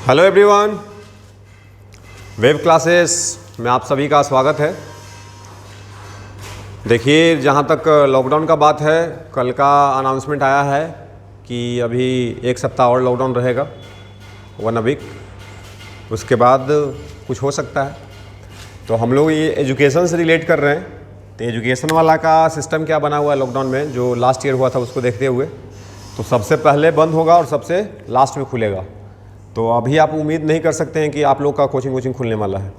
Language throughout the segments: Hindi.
हेलो एवरीवन, वेब क्लासेस में आप सभी का स्वागत है। देखिए, जहाँ तक लॉकडाउन का बात है, कल का अनाउंसमेंट आया है कि अभी एक सप्ताह और लॉकडाउन रहेगा, 1 वीक। उसके बाद कुछ हो सकता है। तो हम लोग ये एजुकेशन से रिलेट कर रहे हैं। तो एजुकेशन वाला का सिस्टम क्या बना हुआ है लॉकडाउन में, जो लास्ट ईयर हुआ था उसको देखते हुए, तो सबसे पहले बंद होगा और सबसे लास्ट में खुलेगा। तो अभी आप उम्मीद नहीं कर सकते हैं कि आप लोग का कोचिंग खुलने वाला है।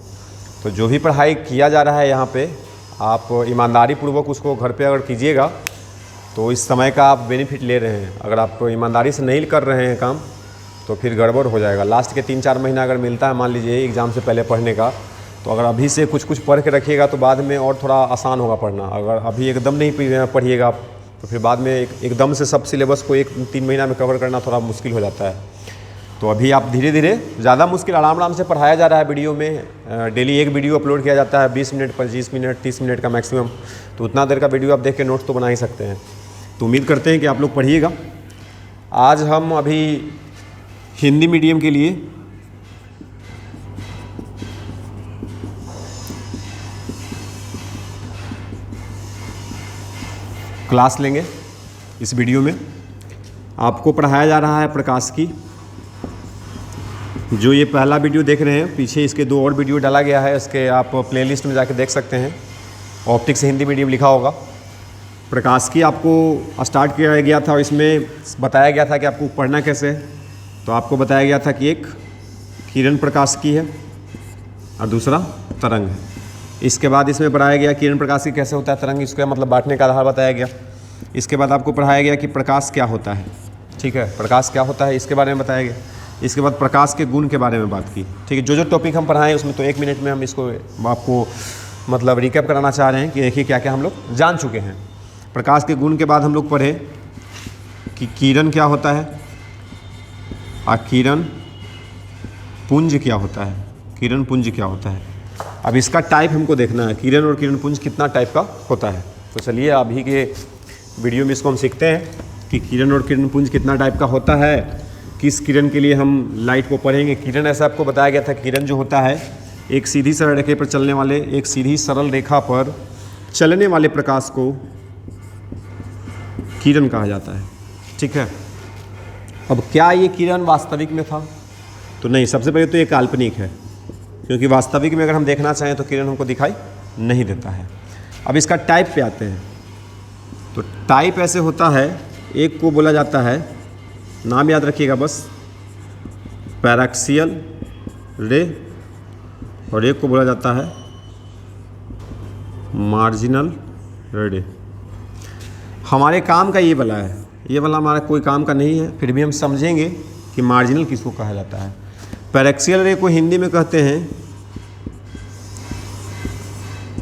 तो जो भी पढ़ाई किया जा रहा है यहाँ पे, आप ईमानदारी पूर्वक उसको घर पे अगर कीजिएगा तो इस समय का आप बेनिफिट ले रहे हैं। अगर आप ईमानदारी से नहीं कर रहे हैं काम तो फिर गड़बड़ हो जाएगा। लास्ट के 3-4 महीना अगर मिलता है, मान लीजिए एग्ज़ाम से पहले पढ़ने का, तो अगर अभी से कुछ पढ़ के रखिएगा तो बाद में और थोड़ा आसान होगा पढ़ना। अगर अभी एकदम नहीं पढ़िएगा तो फिर बाद में एकदम से सब सिलेबस को 1-3 महीना में कवर करना थोड़ा मुश्किल हो जाता है। तो अभी आप धीरे धीरे, ज़्यादा मुश्किल आराम से पढ़ाया जा रहा है। वीडियो में डेली एक वीडियो अपलोड किया जाता है, 20 मिनट, 25 मिनट, 30 मिनट का मैक्सिमम। तो उतना देर का वीडियो आप देख के नोट्स तो बना ही सकते हैं। तो उम्मीद करते हैं कि आप लोग पढ़िएगा। आज हम अभी हिंदी मीडियम के लिए क्लास लेंगे। इस वीडियो में आपको पढ़ाया जा रहा है प्रकाश की। जो ये पहला वीडियो देख रहे हैं, पीछे इसके 2 और वीडियो डाला गया है, इसके आप प्लेलिस्ट में जाके देख सकते हैं। ऑप्टिक्स हिंदी मीडियम लिखा होगा। प्रकाश की आपको स्टार्ट किया गया था और इसमें बताया गया था कि आपको पढ़ना कैसे है। तो आपको बताया गया था कि एक किरण प्रकाश की है और दूसरा तरंग है। इसके बाद इसमें पढ़ाया गया किरण प्रकाश की कैसे होता है, तरंग, इसका मतलब बांटने का आधार बताया गया। इसके बाद आपको पढ़ाया गया कि प्रकाश क्या होता है, ठीक है, प्रकाश क्या होता है इसके बारे में बताया गया। इसके बाद प्रकाश के गुण के बारे में बात की, ठीक है। जो टॉपिक हम पढ़ाएं उसमें तो 1 मिनट में हम इसको आपको मतलब रिकैप कराना चाह रहे हैं कि देखिए क्या क्या हम लोग जान चुके हैं। प्रकाश के गुण के बाद हम लोग पढ़े कि किरण क्या होता है और किरण पुंज क्या होता है, किरण पुंज क्या होता है। अब इसका टाइप हमको देखना है, किरण और किरण पुंज कितना टाइप का होता है। तो चलिए अभी के वीडियो में इसको हम सीखते हैं कि किरण और किरण पुंज कितना टाइप का होता है। किस किरण के लिए हम लाइट को पढ़ेंगे। किरण ऐसा आपको बताया गया था, किरण जो होता है एक सीधी सरल रेखा पर चलने वाले, एक सीधी सरल रेखा पर चलने वाले प्रकाश को किरण कहा जाता है, ठीक है। अब क्या ये किरण वास्तविक में था? तो नहीं, सबसे पहले तो ये काल्पनिक है, क्योंकि वास्तविक में अगर हम देखना चाहें तो किरण हमको दिखाई नहीं देता है। अब इसका टाइप पे आते हैं। तो टाइप ऐसे होता है, एक को बोला जाता है, नाम याद रखिएगा बस, पैराक्सियल रे, और एक को बोला जाता है मार्जिनल रे। हमारे काम का ये वाला है, ये वाला हमारा कोई काम का नहीं है, फिर भी हम समझेंगे कि मार्जिनल किसको कहा जाता है। पैराक्सियल रे को हिंदी में कहते हैं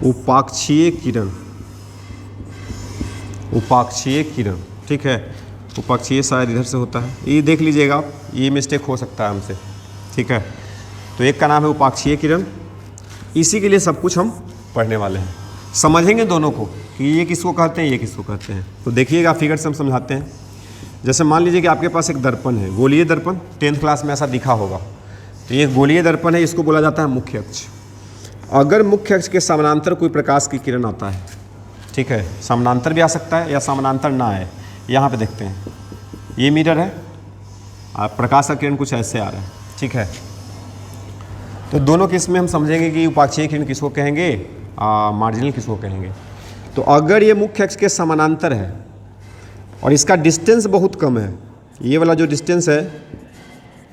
उपाक्षीय किरण, उपाक्षीय किरण, ठीक है। उपाक्षीय शायद इधर से होता है, ये देख लीजिएगा आप, ये मिस्टेक हो सकता है हमसे, ठीक है। तो एक का नाम है उपाक्षीय किरण। इसी के लिए सब कुछ हम पढ़ने वाले हैं, समझेंगे दोनों को कि ये किसको कहते हैं, ये किसको कहते हैं। तो देखिएगा, फिगर से हम समझाते हैं। जैसे मान लीजिए कि आपके पास एक दर्पण है, गोलीय दर्पण, 10th क्लास में ऐसा दिखा होगा। तो ये गोलीय दर्पण है, इसको बोला जाता है मुख्य अक्ष। अगर मुख्य अक्ष के समानांतर कोई प्रकाश की किरण आता है, ठीक है, समानांतर भी आ सकता है या समानांतर ना आए। यहाँ पे देखते हैं, ये मिरर है, प्रकाश का किरण कुछ ऐसे आ रहा है, ठीक है। तो दोनों केस में हम समझेंगे कि उपाक्षीय किरण किसको कहेंगे, मार्जिनल किसको कहेंगे। तो अगर ये मुख्य अक्ष के समानांतर है और इसका डिस्टेंस बहुत कम है, ये वाला जो डिस्टेंस है,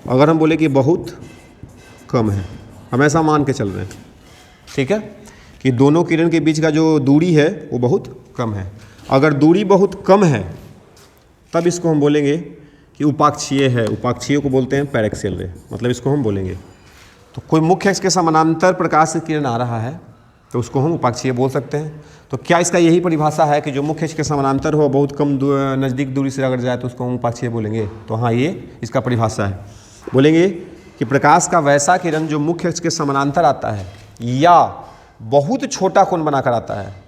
अगर हम बोले कि बहुत कम है, हम ऐसा मान के चल रहे हैं, ठीक है, कि दोनों किरण के बीच का जो दूरी है वो बहुत कम है। अगर दूरी बहुत कम है तब इसको हम बोलेंगे कि उपाक्षीय है। उपाक्षीय को बोलते हैं पैराक्सियल रे, मतलब इसको हम बोलेंगे। तो कोई मुख्य अक्ष के समानांतर प्रकाश की किरण आ रहा है तो उसको हम उपाक्षीय बोल सकते हैं। तो क्या इसका यही परिभाषा है कि जो मुख्य अक्ष के समानांतर हो, बहुत कम नज़दीक दूरी से अगर जाए तो उसको हम उपाक्षीय बोलेंगे? तो हाँ, ये इसका परिभाषा है। बोलेंगे कि प्रकाश का वैसा किरण जो मुख्य अक्ष के समानांतर आता है या बहुत छोटा कोण बनाकर आता है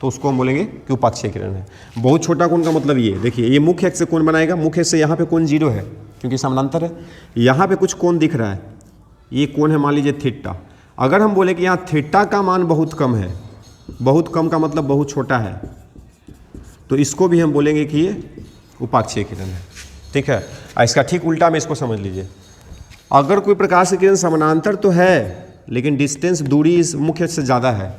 तो उसको हम बोलेंगे कि उपाक्षीय किरण है। बहुत छोटा कोण का मतलब ये देखिए, ये मुख्य अक्ष से कोण बनाएगा, मुख्य से यहाँ पे कोण 0 है क्योंकि समानांतर है। यहाँ पे कुछ कोण दिख रहा है, ये कोण है मान लीजिए थीटा। अगर हम बोले कि यहाँ थीटा का मान बहुत कम है, बहुत कम का मतलब बहुत छोटा है, तो इसको भी हम बोलेंगे कि ये उपाक्षीय किरण है। ठीक है, इसका ठीक उल्टा में इसको समझ लीजिए। अगर कोई प्रकाश की किरण समानांतर तो है लेकिन डिस्टेंस दूरी इस मुख्य अक्ष से ज़्यादा है,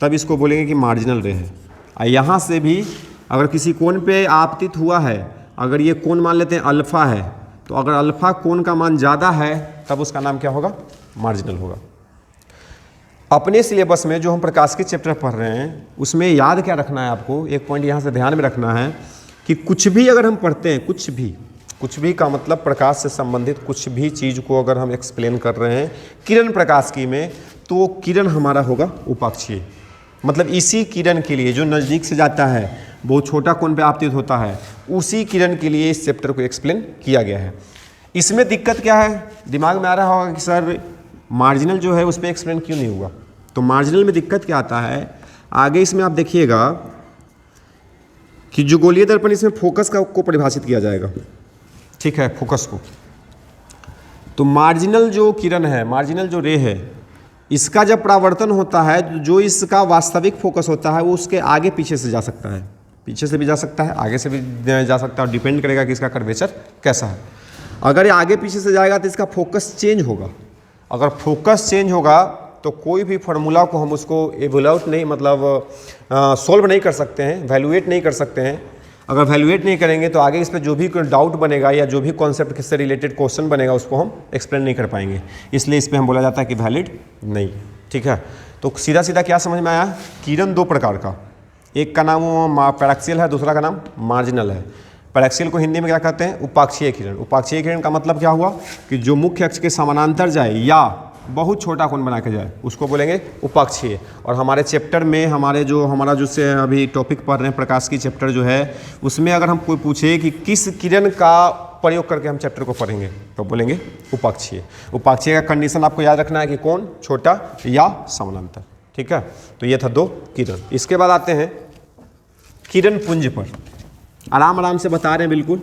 तब इसको बोलेंगे कि मार्जिनल रे है। और यहाँ से भी अगर किसी कोण पे आपतित हुआ है, अगर ये कोण मान लेते हैं अल्फ़ा है, तो अगर अल्फ़ा कोण का मान ज़्यादा है तब उसका नाम क्या होगा? मार्जिनल होगा। अपने सिलेबस में जो हम प्रकाश के चैप्टर पढ़ रहे हैं उसमें याद क्या रखना है आपको, एक पॉइंट यहाँ से ध्यान में रखना है कि कुछ भी अगर हम पढ़ते हैं, कुछ भी का मतलब प्रकाश से संबंधित कुछ भी चीज़ को अगर हम एक्सप्लेन कर रहे हैं किरण प्रकाश की में, तो किरण हमारा होगा उपाक्षीय। मतलब इसी किरण के लिए जो नज़दीक से जाता है, बहुत छोटा कोण पे आपतित होता है, उसी किरण के लिए इस चैप्टर को एक्सप्लेन किया गया है। इसमें दिक्कत क्या है, दिमाग में आ रहा होगा कि सर मार्जिनल जो है उस पर एक्सप्लेन क्यों नहीं हुआ। तो मार्जिनल में दिक्कत क्या आता है, आगे इसमें आप देखिएगा कि जो गोलीय दर्पण, इसमें फोकस को परिभाषित किया जाएगा। ठीक है, फोकस को। तो मार्जिनल जो किरण है, मार्जिनल जो रे है, इसका जब परावर्तन होता है तो जो इसका वास्तविक फोकस होता है वो उसके आगे पीछे से जा सकता है, पीछे से भी जा सकता है, आगे से भी जा सकता है, और डिपेंड करेगा कि इसका कर्वेचर कैसा है। अगर ये आगे पीछे से जाएगा तो इसका फोकस चेंज होगा। अगर फोकस चेंज होगा तो कोई भी फार्मूला को हम उसको एवोल्यूट नहीं, मतलब सॉल्व नहीं कर सकते हैं, वैल्यूएट नहीं कर सकते हैं। अगर वैल्यूएट नहीं करेंगे तो आगे इस पर जो भी डाउट बनेगा या जो भी कॉन्सेप्ट से रिलेटेड क्वेश्चन बनेगा उसको हम एक्सप्लेन नहीं कर पाएंगे, इसलिए इस पर हम बोला जाता है कि वैलिड नहीं। ठीक है, तो सीधा सीधा क्या समझ में आया, किरण दो प्रकार का, एक का नाम पैराक्सियल है, दूसरा का नाम मार्जिनल है। पैराक्सियल को हिंदी में क्या कहते हैं? उपाक्षीय किरण। उपाक्षीय किरण का मतलब क्या हुआ कि जो मुख्य अक्ष के समानांतर जाए या बहुत छोटा कोण बना के जाए उसको बोलेंगे उपाक्षीय। और हमारे चैप्टर में हमारा जो से अभी टॉपिक पढ़ रहे हैं प्रकाश की चैप्टर जो है, उसमें अगर हम कोई पूछे कि किस किरण का प्रयोग करके हम चैप्टर को पढ़ेंगे तो बोलेंगे उपाक्षीय। उपाक्षीय का कंडीशन आपको याद रखना है कि कौन, छोटा या समानांतर। ठीक है, तो ये था दो किरण। इसके बाद आते हैं किरण पुंज पर। आराम से बता रहे हैं, बिल्कुल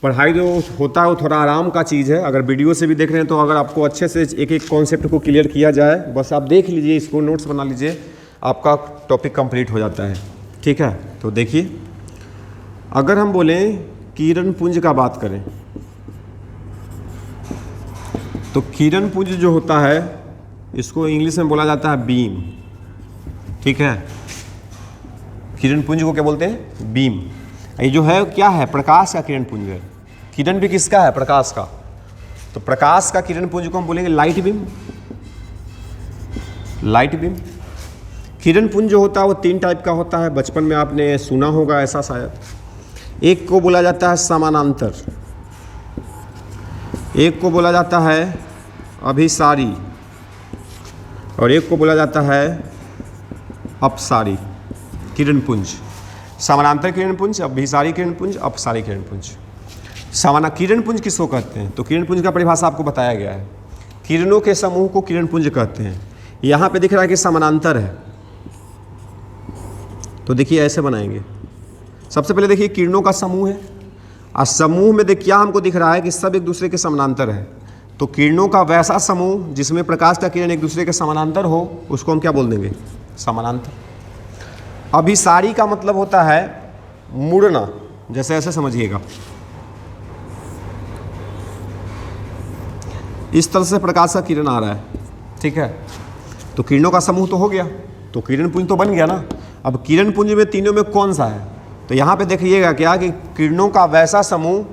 पढ़ाई जो होता है वो थोड़ा आराम का चीज़ है। अगर वीडियो से भी देख रहे हैं तो अगर आपको अच्छे से एक एक कॉन्सेप्ट को क्लियर किया जाए, बस आप देख लीजिए, इसको नोट्स बना लीजिए, आपका टॉपिक कंप्लीट हो जाता है। ठीक है, तो देखिए अगर हम बोलें किरण पुंज का बात करें तो किरण पुंज जो होता है इसको इंग्लिश में बोला जाता है बीम। ठीक है, किरण पुंज को क्या बोलते हैं? बीम। ये जो है क्या है? प्रकाश का किरण पुंज है। किरण भी किसका है? प्रकाश का। तो प्रकाश का किरण पुंज को हम बोलेंगे लाइट बीम। Light beam. किरण पुंज जो होता है वो 3 टाइप का होता है, बचपन में आपने सुना होगा ऐसा शायद। एक को बोला जाता है समानांतर, एक को बोला जाता है अभिसारी, और एक को बोला जाता है अपसारी किरण पुंज। समानांतर किरण पुंज, अभिसारी किरण पुंज, अपसारी किरण पुंज। किरण पुंज किसको कहते हैं? तो किरण पुंज का परिभाषा आपको बताया गया है। किरणों के समूह को किरण पुंज कहते हैं। यहाँ पे दिख रहा है कि समानांतर है, तो देखिए ऐसे बनाएंगे। सबसे पहले देखिए किरणों का समूह है, और समूह में देखिए क्या हमको दिख रहा है कि सब एक दूसरे के समानांतर है। तो किरणों का वैसा समूह जिसमें प्रकाश का किरण एक दूसरे के समानांतर हो उसको हम क्या बोल देंगे? समानांतर। अभिसारी का मतलब होता है मुड़ना, जैसे ऐसे समझिएगा, इस तरह से प्रकाश का किरण आ रहा है। ठीक है, तो किरणों का समूह तो हो गया, तो किरण पुंज तो बन गया ना। अब किरण पुंज में तीनों में कौन सा है? तो यहाँ पे देखिएगा क्या कि किरणों का वैसा समूह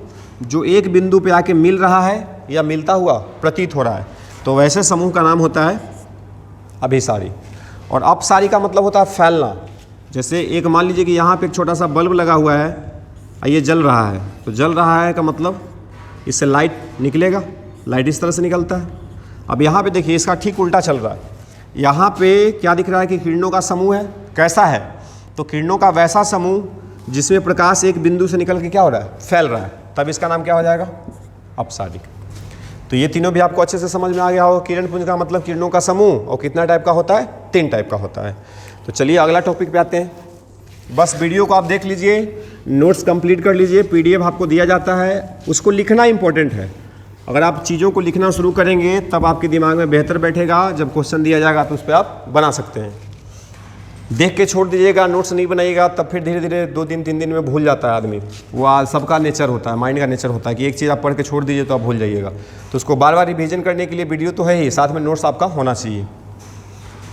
जो एक बिंदु पे आके मिल रहा है या मिलता हुआ प्रतीत हो रहा है, तो वैसे समूह का नाम होता है अभिसारी। और अपसारी का मतलब होता है फैलना। जैसे एक मान लीजिए कि यहाँ पे एक छोटा सा बल्ब लगा हुआ है और ये जल रहा है, तो जल रहा है का मतलब इससे लाइट निकलेगा, लाइट इस तरह से निकलता है। अब यहाँ पे देखिए इसका ठीक उल्टा चल रहा है। यहाँ पे क्या दिख रहा है कि किरणों का समूह है, कैसा है? तो किरणों का वैसा समूह जिसमें प्रकाश एक बिंदु से निकल के क्या हो रहा है? फैल रहा है, तब इसका नाम क्या हो जाएगा? अपसारी। तो ये तीनों भी आपको अच्छे से समझ में आ गया हो। किरण पुंज का मतलब किरणों का समूह, और कितना टाइप का होता है? 3 टाइप का होता है। तो चलिए अगला टॉपिक पे आते हैं। बस वीडियो को आप देख लीजिए, नोट्स कंप्लीट कर लीजिए, पीडीएफ आपको दिया जाता है, उसको लिखना इंपॉर्टेंट है। अगर आप चीज़ों को लिखना शुरू करेंगे तब आपके दिमाग में बेहतर बैठेगा, जब क्वेश्चन दिया जाएगा तो उस पर आप बना सकते हैं। देख के छोड़ दीजिएगा, नोट्स नहीं बनाइएगा, तब फिर धीरे धीरे 2 दिन 3 दिन में भूल जाता है आदमी। वो सबका नेचर होता है, माइंड का नेचर होता है कि एक चीज़ आप पढ़ के छोड़ दीजिए तो आप भूल जाइएगा। तो उसको बार बार रिवीजन करने के लिए वीडियो तो है ही, साथ में नोट्स आपका होना चाहिए।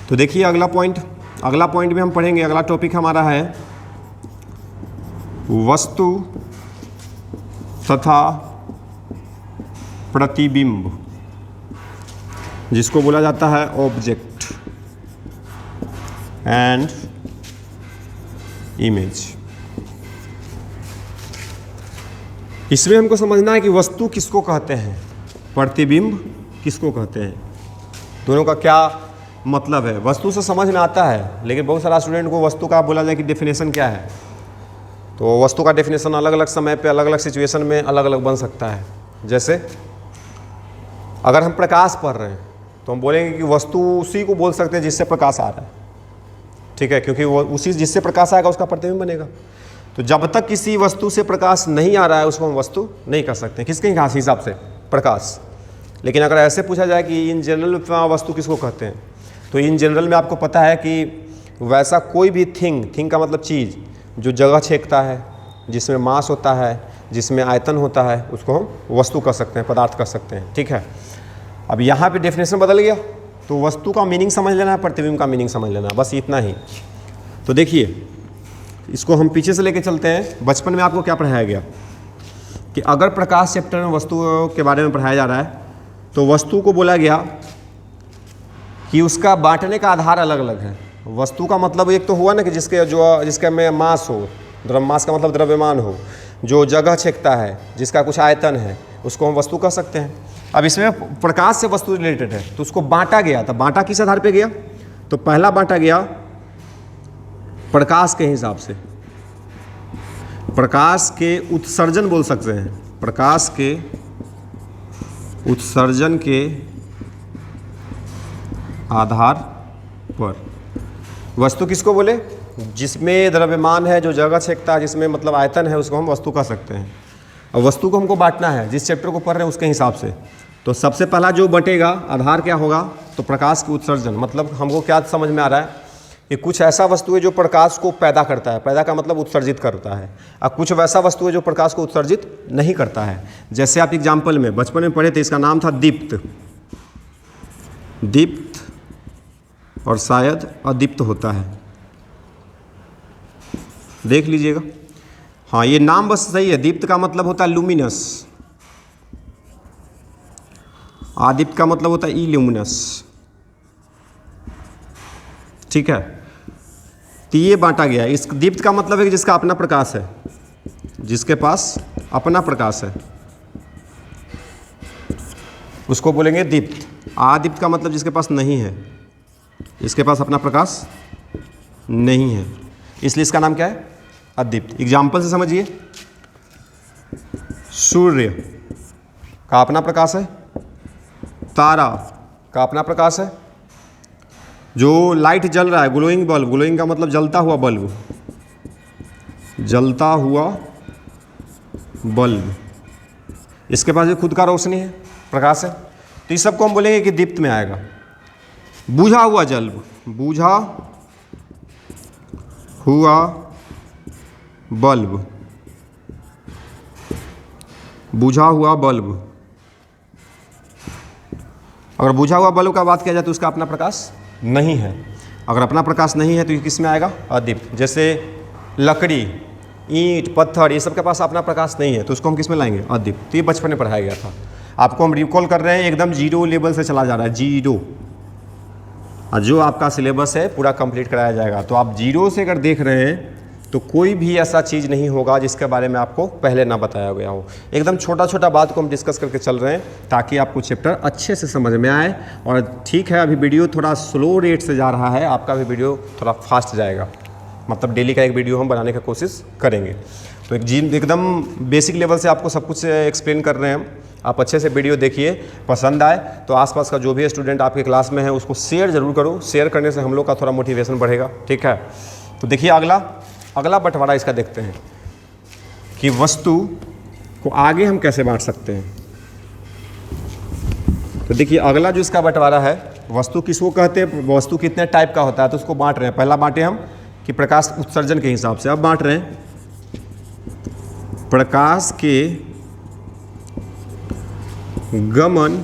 तो देखिए अगला पॉइंट में हम पढ़ेंगे। अगला टॉपिक हमारा है वस्तु तथा प्रतिबिंब, जिसको बोला जाता है ऑब्जेक्ट एंड इमेज। इसमें हमको समझना है कि वस्तु किसको कहते हैं, प्रतिबिंब किसको कहते हैं, दोनों का क्या मतलब है। वस्तु से समझ में आता है, लेकिन बहुत सारा स्टूडेंट को वस्तु का बोला जाए कि डेफिनेशन क्या है, तो वस्तु का डेफिनेशन अलग अलग समय पे अलग अलग सिचुएशन में अलग अलग बन सकता है। जैसे अगर हम प्रकाश पढ़ रहे हैं तो हम बोलेंगे कि वस्तु उसी को बोल सकते हैं जिससे प्रकाश आ रहा है, ठीक है, क्योंकि वो उसी जिससे प्रकाश आएगा उसका प्रतिबिंब बनेगा। तो जब तक किसी वस्तु से प्रकाश नहीं आ रहा है उसको हम वस्तु नहीं कर सकते, किसके हिसाब से, प्रकाश। लेकिन अगर ऐसे पूछा जाए कि इन जनरल वस्तु किसको कहते हैं, तो इन जनरल में आपको पता है कि वैसा कोई भी थिंग का मतलब चीज़ जो जगह छेकता है, जिसमें मास होता है, जिसमें आयतन होता है, उसको हम वस्तु कर सकते हैं, पदार्थ कर सकते हैं, ठीक है। अब यहाँ पे डेफिनेशन बदल गया, तो वस्तु का मीनिंग समझ लेना है, प्रतिबिंब का मीनिंग समझ लेना है, बस इतना ही। तो देखिए इसको हम पीछे से लेके चलते हैं। बचपन में आपको क्या पढ़ाया गया कि अगर प्रकाश चैप्टर में वस्तु के बारे में पढ़ाया जा रहा है तो वस्तु को बोला गया कि उसका बांटने का आधार अलग अलग है। वस्तु का मतलब एक तो हुआ ना कि जिसके में मास हो, मास का मतलब द्रव्यमान हो, जो जगह छेकता है, जिसका कुछ आयतन है, उसको हम वस्तु कह सकते हैं। अब इसमें प्रकाश से वस्तु रिलेटेड है तो उसको बांटा गया। तो बांटा किस आधार पे गया, तो पहला बांटा गया प्रकाश के हिसाब से, प्रकाश के उत्सर्जन बोल सकते हैं, प्रकाश के उत्सर्जन के आधार पर वस्तु किसको बोले, जिसमें द्रव्यमान है, जो जगह छेकता है, जिसमें मतलब आयतन है, उसको हम वस्तु कह सकते हैं। और वस्तु को हमको बांटना है जिस चैप्टर को पढ़ रहे हैं उसके हिसाब से। तो सबसे पहला जो बटेगा आधार क्या होगा, तो प्रकाश की उत्सर्जन। मतलब हमको क्या समझ में आ रहा है कि कुछ ऐसा वस्तु है जो प्रकाश को पैदा करता है, पैदा का मतलब उत्सर्जित करता है, और कुछ वैसा वस्तु है जो प्रकाश को उत्सर्जित नहीं करता है। जैसे आप एग्जाम्पल में बचपन में पढ़े थे, इसका नाम था दीप्त, दीप्त और शायद अदीप्त होता है, देख लीजिएगा। हाँ ये नाम बस सही है। दीप्त का मतलब होता है लुमिनस, आदीप्त का मतलब होता है इल्यूमिनस, ठीक है। तो ये बांटा गया। इस दीप्त का मतलब है कि जिसका अपना प्रकाश है, जिसके पास अपना प्रकाश है उसको बोलेंगे दीप्त। आदीप्त का मतलब जिसके पास नहीं है, इसके पास अपना प्रकाश नहीं है, इसलिए इसका नाम क्या है, अदीप्त। एग्जाम्पल से समझिए, सूर्य का अपना प्रकाश है, तारा का अपना प्रकाश है, जो लाइट जल रहा है, ग्लोइंग बल्ब, ग्लोइंग का मतलब जलता हुआ बल्ब, जलता हुआ बल्ब, इसके पास भी खुद का रोशनी है, प्रकाश है। तो इस सबको हम बोलेंगे कि दीप्त में आएगा। बुझा हुआ जल, बुझा हुआ बल्ब, बुझा हुआ बल्ब। अगर बुझा हुआ बल्ब का बात किया जाए तो उसका अपना प्रकाश नहीं है। अगर अपना प्रकाश नहीं है तो ये किस में आएगा, अदीप्त। जैसे लकड़ी, ईंट, पत्थर, ये सब के पास अपना प्रकाश नहीं है तो उसको हम किस में लाएंगे, अदीप्त। तो ये बचपन में पढ़ाया गया था, आपको हम रिकॉल कर रहे हैं, एकदम जीरो लेवल से चला जा रहा है, जीरो। और जो आपका सिलेबस है पूरा कंप्लीट कराया जाएगा। तो आप जीरो से अगर देख रहे हैं तो कोई भी ऐसा चीज़ नहीं होगा जिसके बारे में आपको पहले ना बताया गया हो। एकदम छोटा छोटा बात को हम डिस्कस करके चल रहे हैं ताकि आपको चैप्टर अच्छे से समझ में आए। और ठीक है, अभी वीडियो थोड़ा स्लो रेट से जा रहा है, आपका भी वीडियो थोड़ा फास्ट जाएगा, मतलब डेली का एक वीडियो हम बनाने की कोशिश करेंगे। तो एकदम बेसिक लेवल से आपको सब कुछ एक्सप्लेन कर रहे हैं, आप अच्छे से वीडियो देखिए। पसंद आए तो आसपास का जो भी स्टूडेंट आपके क्लास में है उसको शेयर ज़रूर करो, शेयर करने से हम लोग का थोड़ा मोटिवेशन बढ़ेगा, ठीक है। तो देखिए अगला अगला बंटवारा इसका देखते हैं कि वस्तु को आगे हम कैसे बांट सकते हैं। तो देखिए अगला जो इसका बंटवारा है, वस्तु किसको कहते हैं, वस्तु कितने टाइप का होता है, तो उसको बांट रहे हैं। पहला बांटे हम कि प्रकाश उत्सर्जन के हिसाब से, अब बांट रहे हैं प्रकाश के गमन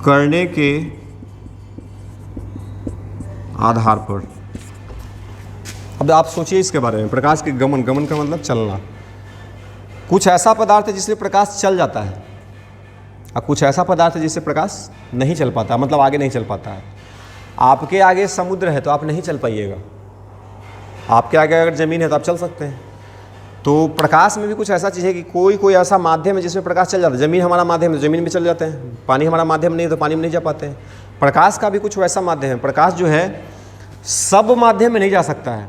करने के आधार पर। अब आप सोचिए इसके बारे में, प्रकाश के गमन, गमन का मतलब चलना। कुछ ऐसा पदार्थ है जिससे प्रकाश चल जाता है और कुछ ऐसा पदार्थ है जिससे प्रकाश नहीं चल पाता, मतलब आगे नहीं चल पाता है। आपके आगे समुद्र है तो आप नहीं चल पाइएगा, आपके आगे अगर ज़मीन है तो आप चल सकते हैं। तो प्रकाश में भी कुछ ऐसा चीज़ है कि कोई ऐसा माध्यम है जिसमें प्रकाश चल जाता है। ज़मीन हमारा माध्यम है, ज़मीन में चल जाते हैं। पानी हमारा माध्यम नहीं है तो पानी में नहीं जा पाते हैं। प्रकाश का भी कुछ वैसा माध्यम है। प्रकाश जो है सब माध्यम में नहीं जा सकता है,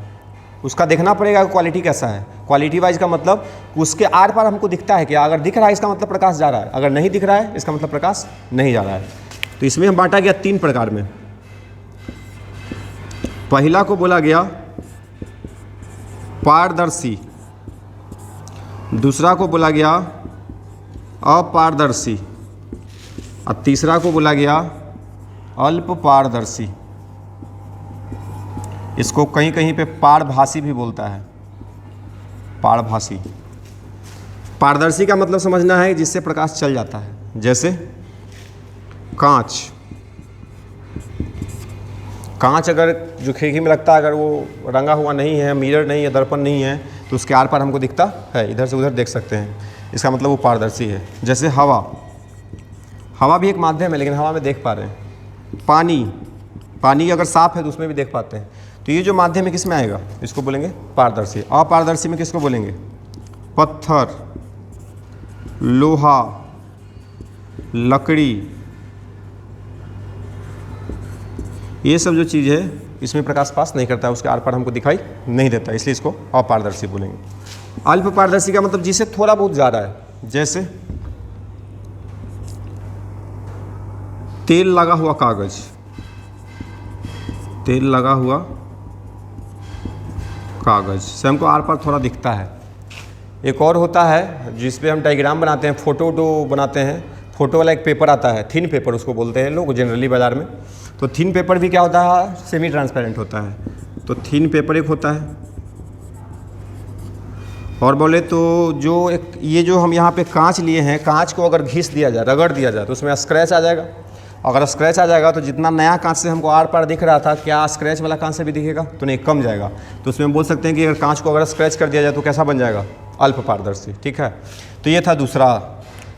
उसका देखना पड़ेगा क्वालिटी कैसा है। क्वालिटी वाइज का मतलब उसके आर पार हमको दिखता है कि अगर दिख रहा है इसका मतलब प्रकाश जा रहा है, अगर नहीं दिख रहा है इसका मतलब प्रकाश नहीं जा रहा है। तो इसमें हम बांटा गया 3 प्रकार में। पहला को बोला गया पारदर्शी, दूसरा को बोला गया अपारदर्शी और तीसरा को बोला गया अल्प पारदर्शी। इसको कहीं कहीं पे पारभासी भी बोलता है, पारभासी। पारदर्शी का मतलब समझना है जिससे प्रकाश चल जाता है, जैसे कांच। कांच अगर जो खिड़की में लगता है अगर वो रंगा हुआ नहीं है, मिरर नहीं है, दर्पण नहीं है, तो उसके आर पार हमको दिखता है, इधर से उधर देख सकते हैं, इसका मतलब वो पारदर्शी है। जैसे हवा, हवा भी एक माध्यम है लेकिन हवा में देख पा रहे हैं। पानी, पानी अगर साफ है तो उसमें भी देख पाते हैं। तो ये जो माध्यम है किस में आएगा, इसको बोलेंगे पारदर्शी। अपारदर्शी में किसको बोलेंगे, पत्थर, लोहा, लकड़ी, ये सब जो चीज़ है इसमें प्रकाश पास नहीं करता है, उसके आर पार हमको दिखाई नहीं देता, इसलिए इसको अपारदर्शी बोलेंगे। अल्प पारदर्शी का मतलब जिसे थोड़ा बहुत जा रहा है, जैसे तेल लगा हुआ कागज, तेल लगा हुआ कागज से हमको आर पार थोड़ा दिखता है। एक और होता है जिस पे हम डायग्राम बनाते हैं, फोटो बनाते हैं, फोटो वाला एक पेपर आता है, थिन पेपर उसको बोलते हैं लोग जनरली बाज़ार में। तो थिन पेपर भी क्या होता है, सेमी ट्रांसपेरेंट होता है। तो थिन पेपर एक होता है। और बोले तो जो एक ये जो हम यहाँ पे कांच लिए हैं, कांच को अगर घिस दिया जाए, रगड़ दिया जाए तो उसमें स्क्रैच आ जाएगा। अगर स्क्रैच आ जाएगा तो जितना नया कांच से हमको आर पार दिख रहा था, क्या स्क्रैच वाला कांच से भी दिखेगा, तो नहीं, कम जाएगा। तो उसमें बोल सकते हैं कि अगर कांच को अगर स्क्रैच कर दिया जाए तो कैसा बन जाएगा, अल्प पारदर्शी। ठीक है, तो ये था दूसरा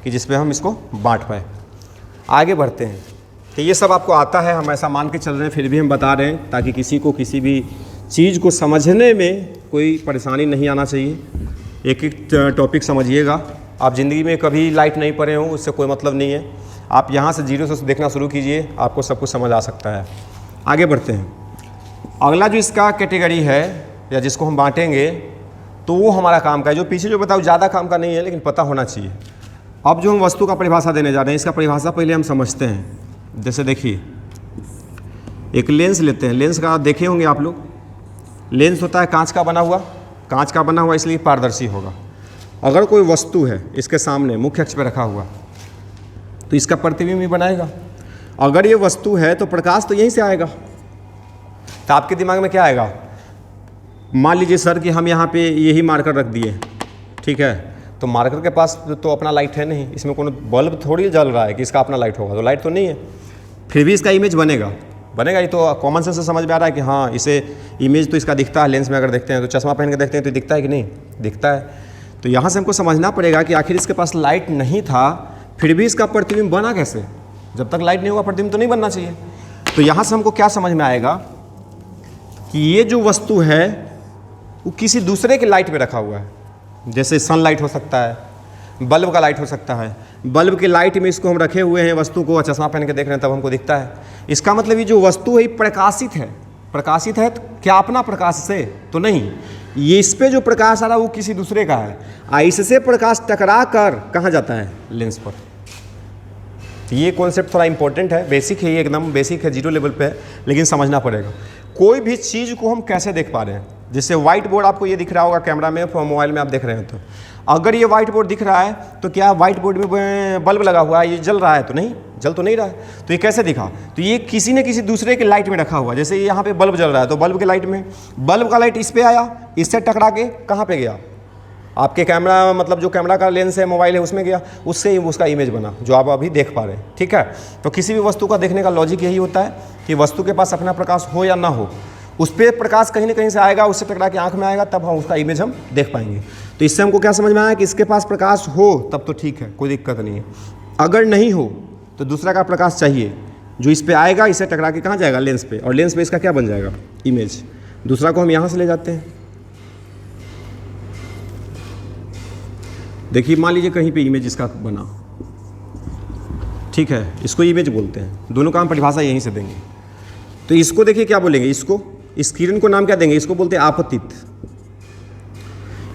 कि जिस पे हम इसको बांट पाए। आगे बढ़ते हैं। तो ये सब आपको आता है, हम ऐसा मान के चल रहे हैं, फिर भी हम बता रहे हैं ताकि किसी को किसी भी चीज़ को समझने में कोई परेशानी नहीं आना चाहिए। एक एक टॉपिक समझिएगा। आप ज़िंदगी में कभी लाइट नहीं पढ़े हो उससे कोई मतलब नहीं है, आप यहाँ से जीरो से देखना शुरू कीजिए, आपको सब कुछ समझ आ सकता है। आगे बढ़ते हैं। अगला जो इसका कैटेगरी है या जिसको हम बांटेंगे तो वो हमारा काम का है। जो पीछे जो बताऊँ ज़्यादा काम का नहीं है लेकिन पता होना चाहिए। अब जो हम वस्तु का परिभाषा देने जा रहे हैं, इसका परिभाषा पहले हम समझते हैं। जैसे देखिए एक लेंस लेते हैं, लेंस का देखे होंगे आप लोग, लेंस होता है कांच का बना हुआ, कांच का बना हुआ इसलिए पारदर्शी होगा। अगर कोई वस्तु है इसके सामने मुख्य अक्ष पर रखा हुआ तो इसका प्रतिबिंब भी बनाएगा। अगर ये वस्तु है तो प्रकाश तो यहीं से आएगा। तो आपके दिमाग में क्या आएगा, मान लीजिए सर कि हम यहाँ पे यही मार्कर रख दिए, ठीक है, तो मार्कर के पास तो अपना लाइट है नहीं, इसमें कोनो बल्ब थोड़ी जल रहा है कि इसका अपना लाइट होगा, तो लाइट तो नहीं है, फिर भी इसका इमेज बनेगा। ये तो कॉमन सेंस से समझ में आ रहा है कि हाँ इसे इमेज तो इसका दिखता है। लेंस में अगर देखते हैं तो चश्मा पहन के देखते हैं तो दिखता है कि नहीं, दिखता है। तो यहाँ से हमको समझना पड़ेगा कि आखिर इसके पास लाइट नहीं था फिर भी इसका प्रतिबिंब बना कैसे। जब तक लाइट नहीं होगा प्रतिबिंब तो नहीं बनना चाहिए। तो यहाँ से हमको क्या समझ में आएगा कि ये जो वस्तु है वो किसी दूसरे के लाइट पे रखा हुआ है। जैसे सनलाइट हो सकता है, बल्ब का लाइट हो सकता है, बल्ब के लाइट में इसको हम रखे हुए हैं वस्तु को, चश्मा पहन के देख रहे हैं तब हमको दिखता है। इसका मतलब ये जो वस्तु है प्रकाशित है। प्रकाशित है तो क्या अपना प्रकाश से तो नहीं, ये इस पे जो प्रकाश आ रहा है वो किसी दूसरे का है। इससे प्रकाश टकरा कर कहाँ जाता है, लेंस पर। ये कॉन्सेप्ट थोड़ा इंपॉर्टेंट है, बेसिक है, ये एकदम बेसिक है, जीरो लेवल पे है, लेकिन समझना पड़ेगा। कोई भी चीज़ को हम कैसे देख पा रहे हैं, जैसे व्हाइट बोर्ड आपको ये दिख रहा होगा कैमरा में, मोबाइल में आप देख रहे हैं, तो अगर ये व्हाइट बोर्ड दिख रहा है तो क्या व्हाइट बोर्ड में बल्ब लगा हुआ है, ये जल रहा है तो नहीं, जल तो नहीं रहा है, तो ये कैसे दिखा, तो ये किसी न किसी दूसरे के लाइट में रखा हुआ है। जैसे यहाँ पे बल्ब जल रहा है तो बल्ब के लाइट में, बल्ब का लाइट इस पे आया, इससे टकरा के कहाँ पे गया, आपके कैमरा मतलब जो कैमरा का लेंस है मोबाइल है उसमें गया, उससे उसका इमेज बना जो आप अभी देख पा रहे हैं। ठीक है, तो किसी भी वस्तु का देखने का लॉजिक यही होता है कि वस्तु के पास अपना प्रकाश हो या ना हो, उस पर प्रकाश कहीं ना कहीं से आएगा, उससे टकरा के आँख में आएगा, तब हम उसका इमेज हम देख पाएंगे। तो इससे हमको क्या समझ में आया कि इसके पास प्रकाश हो तब तो ठीक है, कोई दिक्कत नहीं है, अगर नहीं हो तो दूसरा का प्रकाश चाहिए जो इस पर आएगा, इससे टकरा के कहाँ जाएगा, लेंस पे, और लेंस पे इसका क्या बन जाएगा, इमेज। दूसरा को हम यहाँ से ले जाते हैं, देखिए मान लीजिए कहीं पे इमेज इसका बना, ठीक है, इसको इमेज बोलते हैं, दोनों का हम परिभाषा यहीं से देंगे। तो इसको देखिए क्या बोलेंगे, इसको, इस किरण को नाम क्या देंगे, इसको बोलते हैं आपतित।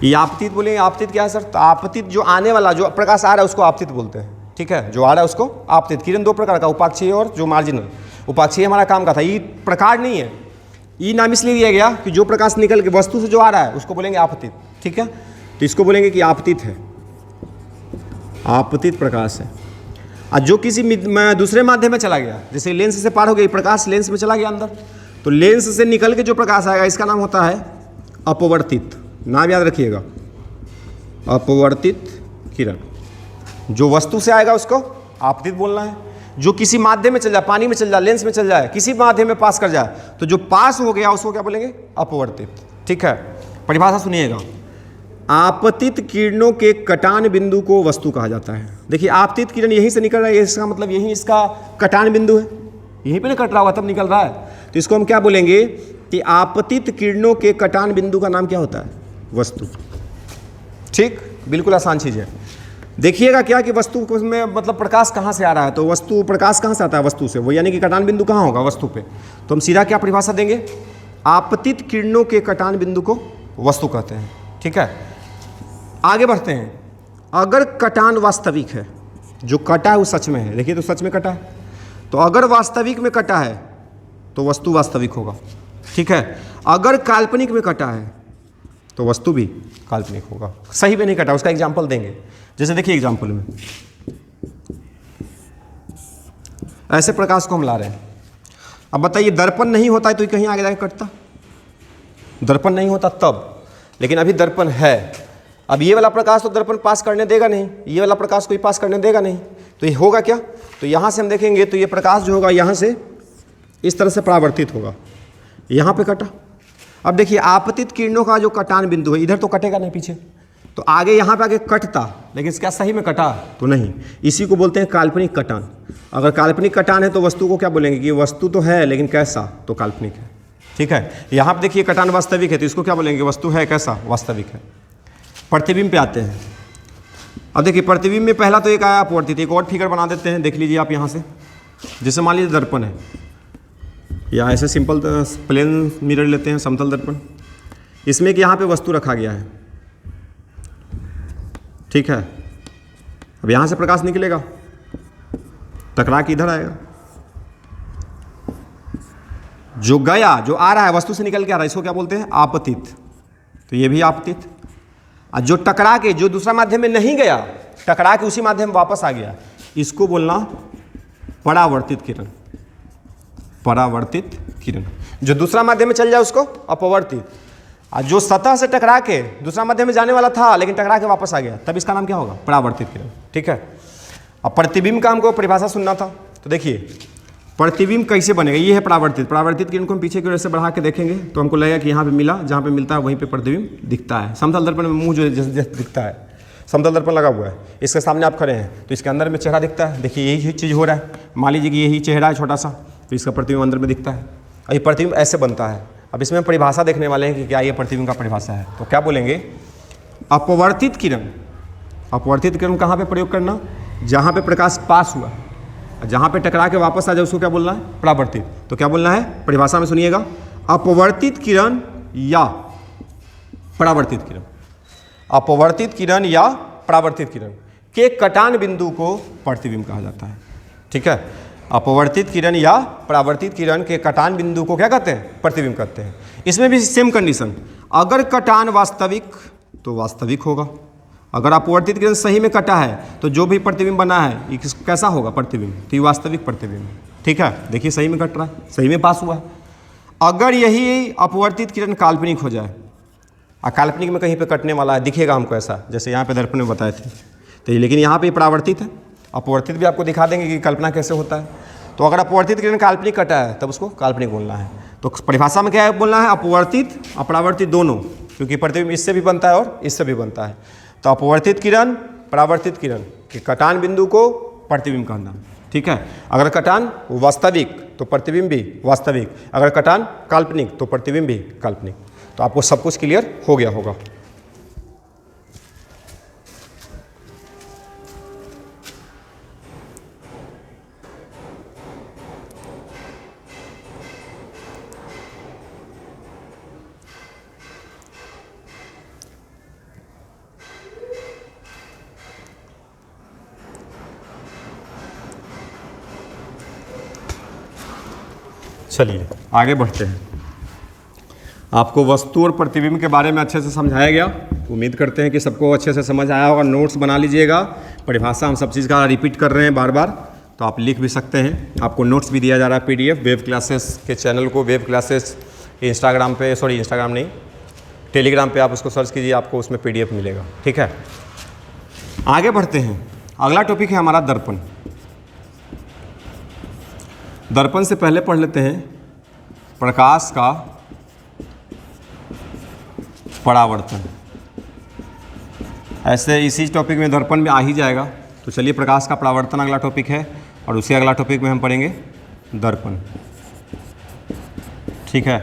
ये आपतित बोलेंगे, आपतित क्या है सर, तो आपतित जो आने वाला जो प्रकाश आ रहा है उसको आपतित बोलते हैं। ठीक है, जो आ रहा है उसको आपतित। किरण दो प्रकार का, उपाक्षीय और जो मार्जिनल। उपाक्षीय हमारा काम का था, ये प्रकार नहीं है, ये नाम इसलिए दिया गया कि जो प्रकाश निकल के वस्तु से जो आ रहा है उसको बोलेंगे आपतित। ठीक है, तो इसको बोलेंगे कि आपतित है, आपतित प्रकाश है। और जो किसी दूसरे माध्यम में चला गया, जैसे लेंस से पार हो गई, प्रकाश लेंस में चला गया अंदर, तो लेंस से निकल के जो प्रकाश आएगा इसका नाम होता है अपवर्तित। नाम याद रखिएगा, अपवर्तित किरण। जो वस्तु से आएगा उसको आपतित बोलना है, जो किसी माध्यम में चल जाए, पानी में चल जाए, लेंस में चल जाए, किसी माध्यम में पास कर जाए, तो जो पास हो गया उसको क्या बोलेंगे, अपवर्तित। ठीक है, परिभाषा सुनिएगा, आपतित किरणों के कटान बिंदु को वस्तु कहा जाता है। देखिए आपतित किरण यहीं से निकल रहा है, इसका मतलब यही इसका कटान बिंदु है, यहीं पे ना कट रहा हुआ तब निकल रहा है, तो इसको हम क्या बोलेंगे कि आपतित किरणों के कटान बिंदु का नाम क्या होता है, वस्तु। ठीक, बिल्कुल आसान चीज़ है। देखिएगा क्या कि वस्तु में मतलब प्रकाश कहाँ से आ रहा है, तो वस्तु प्रकाश कहाँ से आता है, वस्तु से, वो यानी कि कटान बिंदु कहाँ होगा, वस्तु पे। तो हम सीधा क्या परिभाषा देंगे, आपतित किरणों के कटान बिंदु को वस्तु कहते हैं। ठीक है, आगे बढ़ते हैं। अगर कटान वास्तविक है, जो कटा है वो सच में है, देखिए तो सच में कटा है, तो अगर वास्तविक में कटा है तो वस्तु वास्तविक होगा। ठीक है, अगर काल्पनिक में कटा है तो वस्तु भी काल्पनिक होगा। सही में नहीं कटा, उसका एग्जाम्पल देंगे। जैसे देखिए एग्जाम्पल में ऐसे प्रकाश को हम ला रहे हैं, अब बताइए दर्पण नहीं होता है तो ये कहीं आगे जाके कटता, दर्पण नहीं होता तब, लेकिन अभी दर्पण है। अब ये वाला प्रकाश तो दर्पण पास करने देगा नहीं, ये वाला प्रकाश कोई पास करने देगा नहीं, तो ये होगा क्या, तो यहाँ से हम देखेंगे तो ये प्रकाश जो होगा यहाँ से इस तरह से परावर्तित होगा, यहाँ पे कटा। अब देखिए आपतित किरणों का जो कटान बिंदु है, इधर तो कटेगा नहीं पीछे, तो आगे यहाँ पे आगे कटता, लेकिन क्या सही में कटा तो नहीं, इसी को बोलते हैं काल्पनिक कटान। अगर काल्पनिक कटान है तो वस्तु को क्या बोलेंगे कि वस्तु तो है लेकिन कैसा, तो काल्पनिक है। ठीक है, यहाँ पे देखिए कटान वास्तविक है तो इसको क्या बोलेंगे, वस्तु है कैसा, वास्तविक है। प्रतिबिंब पे आते हैं। अब देखिए प्रतिबिंब में पहला तो एक आया अपवर्तित, एक और फिगर बना देते हैं, देख लीजिए आप यहाँ से। जैसे मान लीजिए दर्पण है, या ऐसे सिंपल प्लेन मिरर लेते हैं, समतल दर्पण, इसमें कि यहाँ पे वस्तु रखा गया है। ठीक है, अब यहाँ से प्रकाश निकलेगा, टकरा के इधर आएगा, जो गया, जो आ रहा है वस्तु से निकल के आ रहा है, इसको क्या बोलते हैं, आपतित। तो ये भी आपतित। और जो टकरा के, जो दूसरा माध्यम में नहीं गया, टकरा के उसी माध्यम में वापस आ गया, इसको बोलना परावर्तित किरण। परावर्तित किरण, जो दूसरा माध्यम में चल जाए उसको अपवर्तित, और जो सतह से टकरा के दूसरा माध्यम में जाने वाला था लेकिन टकरा के वापस आ गया, तब इसका नाम क्या होगा, परावर्तित किरण। ठीक है, अब प्रतिबिंब का हमको परिभाषा सुनना था, तो देखिए प्रतिबिंब कैसे बनेगा, ये है परावर्तित। परावर्तित किरण को हम पीछे की ओर से बढ़ा के देखेंगे तो हमको लगेगा कि यहाँ पे मिला, जहाँ पे मिलता है वहीं पे प्रतिबिंब दिखता है। समतल दर्पण में मुंह जो जैसे दिखता है, समतल दर्पण लगा हुआ है, इसके सामने आप खड़े हैं तो इसके अंदर में चेहरा दिखता है। देखिए यही चीज़ हो रहा है, मान लीजिए कि यही चेहरा है छोटा सा, तो इसका प्रतिबिंब अंदर में दिखता है, और ये प्रतिबिंब ऐसे बनता है। अब इसमें हम परिभाषा देखने वाले हैं कि क्या ये प्रतिबिंब का परिभाषा है, तो क्या बोलेंगे, अपवर्तित किरण। अपवर्तित किरण कहाँ पे प्रयोग करना, जहाँ पे प्रकाश पास हुआ, जहाँ पे टकरा के वापस आ जाए उसको क्या बोलना है, परावर्तित। तो क्या बोलना है, परिभाषा में सुनिएगा, अपवर्तित किरण या परावर्तित किरण। अपवर्तित किरण या परावर्तित किरण के कटान बिंदु को प्रतिबिंब कहा जाता है। ठीक है, अपवर्तित किरण या परावर्तित किरण के कटान बिंदु को क्या कहते हैं? प्रतिबिंब कहते हैं। इसमें भी सेम कंडीशन, अगर कटान वास्तविक तो वास्तविक होगा, अगर अपवर्तित किरण सही में कटा है तो जो भी प्रतिबिंब बना है ये कैसा होगा? प्रतिबिंब, तो ये वास्तविक प्रतिबिंब। ठीक है, देखिए सही में कट रहा है, सही में पास हुआ है। अगर यही अपवर्तित किरण काल्पनिक हो जाए, और काल्पनिक में कहीं पे कटने वाला है, दिखेगा हमको ऐसा, जैसे यहाँ पे दर्पण में बताए थे, तो ये लेकिन यहाँ पे परावर्तित है। अपवर्तित भी आपको दिखा देंगे कि कल्पना कैसे होता है। तो अगर अपवर्तित किरण काल्पनिक कटा है तब उसको काल्पनिक बोलना है। तो परिभाषा में क्या है बोलना है? अपवर्तित अपरावर्तित दोनों, क्योंकि प्रतिबिंब इससे भी बनता है और इससे भी बनता है। तो अपवर्तित किरण परावर्तित किरण के कटान बिंदु को प्रतिबिंब कहना। ठीक है, अगर कटान वास्तविक तो प्रतिबिंब भी वास्तविक, अगर कटान काल्पनिक तो प्रतिबिंब भी काल्पनिक। तो आपको सब कुछ क्लियर हो गया होगा। चलिए आगे बढ़ते हैं। आपको वस्तु और प्रतिबिंब के बारे में अच्छे से समझाया गया। उम्मीद करते हैं कि सबको अच्छे से समझ आया होगा। नोट्स बना लीजिएगा, परिभाषा हम सब चीज़ का रिपीट कर रहे हैं बार बार, तो आप लिख भी सकते हैं। आपको नोट्स भी दिया जा रहा है PDF वेब क्लासेस के चैनल को, वेब क्लासेस इंस्टाग्राम पे, सॉरी इंस्टाग्राम नहीं, टेलीग्राम पे आप उसको सर्च कीजिए, आपको उसमें PDF मिलेगा। ठीक है, आगे बढ़ते हैं। अगला टॉपिक है हमारा दर्पण। दर्पण से पहले पढ़ लेते हैं प्रकाश का परावर्तन। ऐसे इसी टॉपिक में दर्पण में आ ही जाएगा। तो चलिए, प्रकाश का परावर्तन अगला टॉपिक है और उसी अगला टॉपिक में हम पढ़ेंगे दर्पण। ठीक है,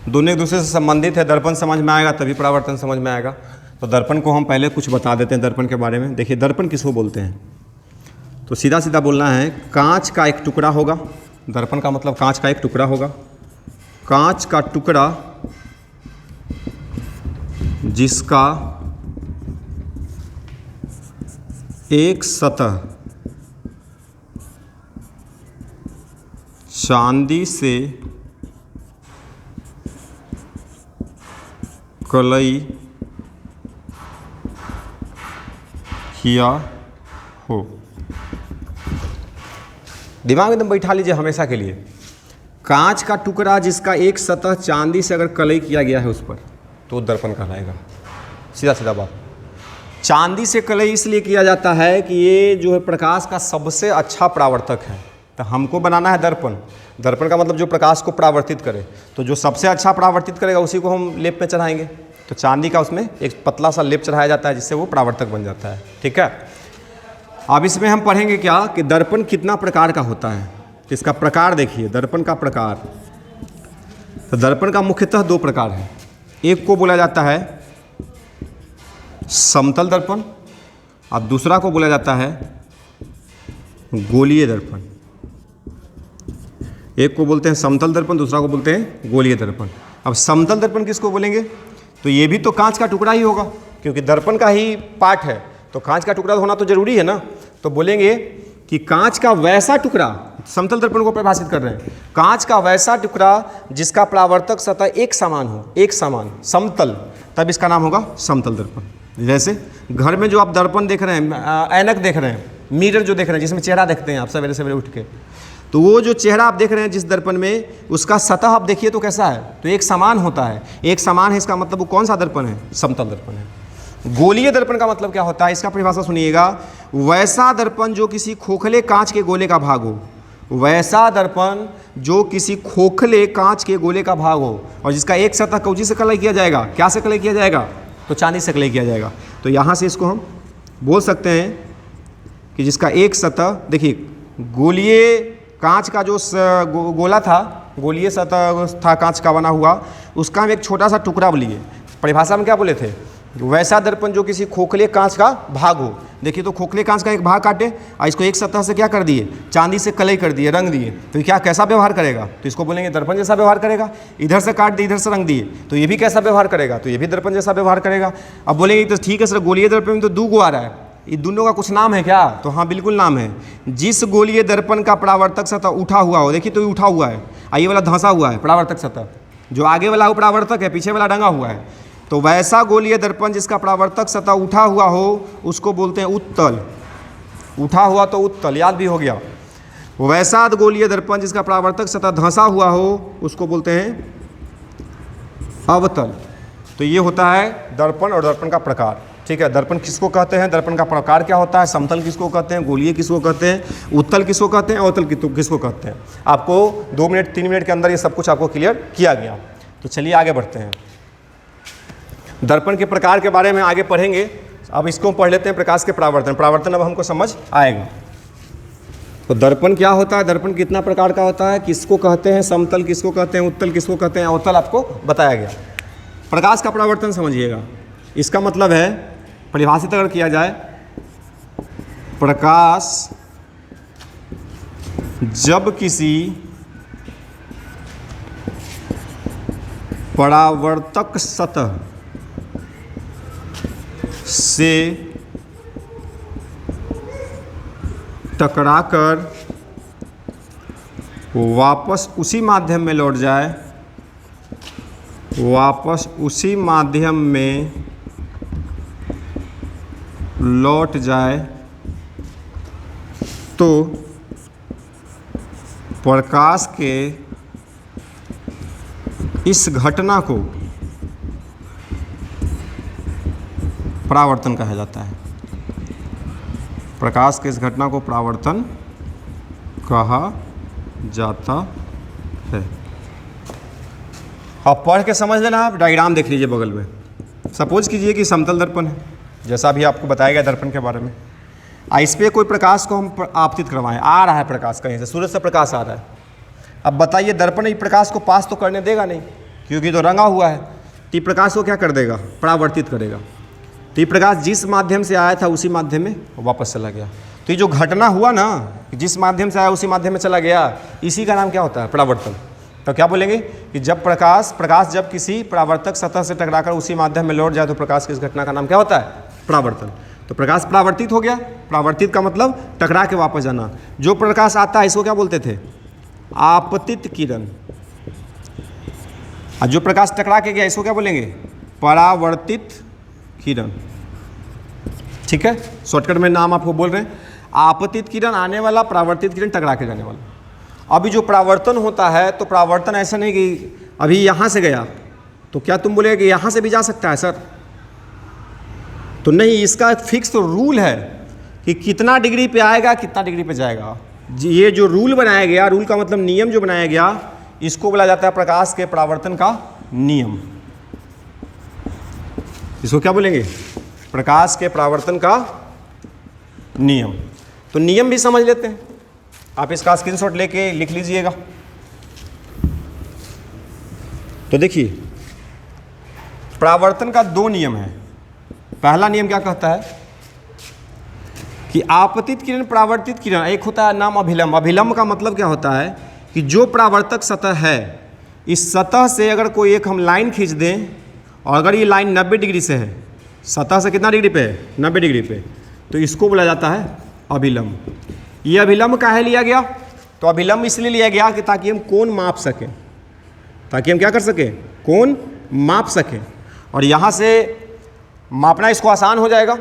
दोनों एक दूसरे से संबंधित है। दर्पण समझ में आएगा तभी परावर्तन समझ में आएगा। तो दर्पण को हम पहले कुछ बता देते हैं दर्पण के बारे में। देखिए, दर्पण किसको बोलते हैं? तो सीधा सीधा बोलना है, कांच का एक टुकड़ा होगा। दर्पण का मतलब कांच का एक टुकड़ा होगा। कांच का टुकड़ा जिसका एक सतह चांदी से कलई किया हो। दिमाग में एकदम बैठा लीजिए हमेशा के लिए। कांच का टुकड़ा जिसका एक सतह चांदी से अगर कलई किया गया है उस पर, तो दर्पण कहलाएगा। सीधा सीधा बात। चांदी से कलई इसलिए किया जाता है कि ये जो है प्रकाश का सबसे अच्छा परावर्तक है। तो हमको बनाना है दर्पण। दर्पण का मतलब जो प्रकाश को परावर्तित करे, तो जो सबसे अच्छा परावर्तित करेगा उसी को हम लेप में चढ़ाएंगे। तो चांदी का उसमें एक पतला सा लेप चढ़ाया जाता है जिससे वो परावर्तक बन जाता है। ठीक है, अब इसमें हम पढ़ेंगे क्या कि दर्पण कितना प्रकार का होता है। इसका प्रकार देखिए, दर्पण का प्रकार। तो दर्पण का मुख्यतः दो प्रकार है। एक को बोला जाता है समतल दर्पण और दूसरा को बोला जाता है गोलीय दर्पण। एक को बोलते हैं समतल दर्पण, दूसरा को बोलते हैं गोलीय दर्पण। अब समतल दर्पण किसको बोलेंगे? तो ये भी तो कांच का टुकड़ा ही होगा, क्योंकि दर्पण का ही पार्ट है, तो कांच का टुकड़ा होना तो जरूरी है ना। तो बोलेंगे कि कांच का वैसा टुकड़ा, समतल दर्पण को परिभाषित कर रहे हैं, कांच का वैसा टुकड़ा जिसका परावर्तक सतह एक समान हो, एक समान समतल, तब इसका नाम होगा समतल दर्पण। जैसे घर में जो आप दर्पण देख रहे हैं, ऐनक देख रहे हैं, मिरर जो देख रहे हैं जिसमें चेहरा देखते हैं आप सवेरे सवेरे उठ के, तो वो जो चेहरा आप देख रहे हैं जिस दर्पण में, उसका सतह आप देखिए तो कैसा है? तो एक समान होता है। एक समान है इसका मतलब वो कौन सा दर्पण है? समतल दर्पण है। गोलीय दर्पण का मतलब क्या होता है? इसका परिभाषा सुनिएगा, वैसा दर्पण जो किसी खोखले कांच के गोले का भाग हो, वैसा दर्पण जो किसी खोखले कांच के गोले का भाग हो और जिसका एक सतह कौची से कलई किया जाएगा? क्या से कलई किया जाएगा? तो चांदी से कलई किया जाएगा। तो यहाँ से इसको हम बोल सकते हैं कि जिसका एक सतह, देखिए गोलीय कांच का जो गोला था, गोलीय सतह था कांच का बना हुआ, उसका हम एक छोटा सा टुकड़ा लिए। परिभाषा में क्या बोले थे? वैसा दर्पण जो किसी खोखले कांच का भाग हो। देखिए, तो खोखले कांच का एक भाग काटे और इसको एक सतह से क्या कर दिए? चांदी से कलई कर दिए, रंग दिए। तो क्या कैसा व्यवहार करेगा? तो इसको बोलेंगे दर्पण जैसा व्यवहार करेगा। इधर से काट दिए, इधर से रंग दिए, तो ये भी कैसा व्यवहार करेगा? तो ये भी दर्पण जैसा व्यवहार करेगा। अब बोलेंगे तो ठीक है सर, गोलीय दर्पण में तो दो गो आ रहा है, ये दोनों का कुछ नाम है क्या? तो हाँ बिल्कुल नाम है। जिस गोलीय दर्पण का परावर्तक सतह उठा हुआ हो, देखिए तो ये उठा हुआ है, ये वाला धंसा हुआ है परावर्तक सतह, जो आगे वाला वो परावर्तक है, पीछे वाला डंगा हुआ है। तो वैसा गोलीय दर्पण जिसका परावर्तक सतह उठा हुआ हो उसको बोलते हैं उत्तल। उठा हुआ तो उत्तल, याद भी हो गया। वैसा गोलीय दर्पण जिसका परावर्तक सतह धंसा हुआ हो उसको बोलते हैं अवतल। तो ये होता है दर्पण और दर्पण का प्रकार। ठीक है, दर्पण किसको कहते हैं, दर्पण का प्रकार क्या होता है, समतल किसको कहते हैं, गोलीय किसको कहते हैं, उत्तल किसको कहते हैं, अवतल किसको कहते हैं। आपको 2 मिनट 3 मिनट के अंदर ये सब कुछ आपको क्लियर किया गया। तो चलिए आगे बढ़ते हैं, दर्पण के प्रकार के बारे में आगे पढ़ेंगे। अब इसको पढ़ लेते हैं, प्रकाश के परावर्तन। परावर्तन अब हमको समझ आएगा। तो दर्पण क्या होता है, दर्पण कितना प्रकार का होता है, किसको कहते हैं, समतल किसको कहते हैं, उत्तल किसको कहते हैं, अवतल आपको बताया गया। प्रकाश का परावर्तन समझिएगा, इसका मतलब है, परिभाषित अगर किया जाए, प्रकाश जब किसी परावर्तक सतह से टकराकर वापस उसी माध्यम में लौट जाए, वापस उसी माध्यम में लौट जाए, तो प्रकाश के इस घटना को परावर्तन कहा जाता है। प्रकाश के इस घटना को परावर्तन कहा जाता है। अब पढ़ के समझ लेना, आप डायग्राम देख लीजिए बगल में। सपोज कीजिए कि समतल दर्पण है, जैसा भी आपको बताया गया दर्पण के बारे में। इस पर कोई प्रकाश को हम आपतित करवाएं, आ रहा है प्रकाश कहीं से, सूरज से प्रकाश आ रहा है। अब बताइए दर्पण ये प्रकाश को पास तो करने देगा नहीं, क्योंकि तो रंगा हुआ है। तो ये प्रकाश को क्या कर देगा, परावर्तित करेगा। तो ये प्रकाश जिस माध्यम से आया था उसी माध्यम में वापस चला गया। तो ये जो घटना हुआ ना, जिस माध्यम से आया उसी माध्यम में चला गया, इसी का नाम क्या होता है, परावर्तन। तो क्या बोलेंगे कि जब प्रकाश जब किसी परावर्तक सतह से टकराकर उसी माध्यम में लौट जाए तो प्रकाश की इस घटना का नाम क्या होता है, परावर्तन। तो प्रकाश परावर्तित हो गया, परावर्तित का मतलब टकरा के वापस जाना। जो प्रकाश आता है इसको क्या बोलते थे, आपतित किरण। और जो प्रकाश टकरा के गया इसको क्या बोलेंगे, परावर्तित किरण। ठीक है, शॉर्टकट में नाम आपको बोल रहे हैं। आपतित किरण आने वाला, परावर्तित किरण टकरा के जाने वाला। अभी जो परावर्तन होता है, तो परावर्तन ऐसा नहीं कि अभी यहाँ से गया तो क्या तुम बोलेगे कि यहाँ से भी जा सकता है सर, तो नहीं। इसका फिक्स तो रूल है कि कितना डिग्री पे आएगा, कितना डिग्री पे जाएगा। ये जो रूल बनाया गया, रूल का मतलब नियम जो बनाया गया, इसको बोला जाता है प्रकाश के परावर्तन का नियम। इसको क्या बोलेंगे, प्रकाश के परावर्तन का नियम। तो नियम भी समझ लेते हैं, आप इसका स्क्रीनशॉट लेके लिख लीजिएगा। तो देखिए परावर्तन का 2 नियम है। पहला नियम क्या कहता है कि आपतित किरण, परावर्तित किरण, एक होता है नाम अभिलंब। अभिलंब का मतलब क्या होता है कि जो परावर्तक सतह है, इस सतह से अगर कोई एक हम लाइन खींच दें, और अगर ये लाइन 90 डिग्री से है, सतह से कितना डिग्री पे है, 90 डिग्री पे, तो इसको बोला जाता है अभिलंब। ये अभिलंब काहे लिया गया, तो अभिलंब इसलिए लिया गया कि ताकि हम कोण माप सकें, ताकि हम क्या कर सकें, कोण माप सकें। और यहाँ से मापना इसको आसान हो जाएगा,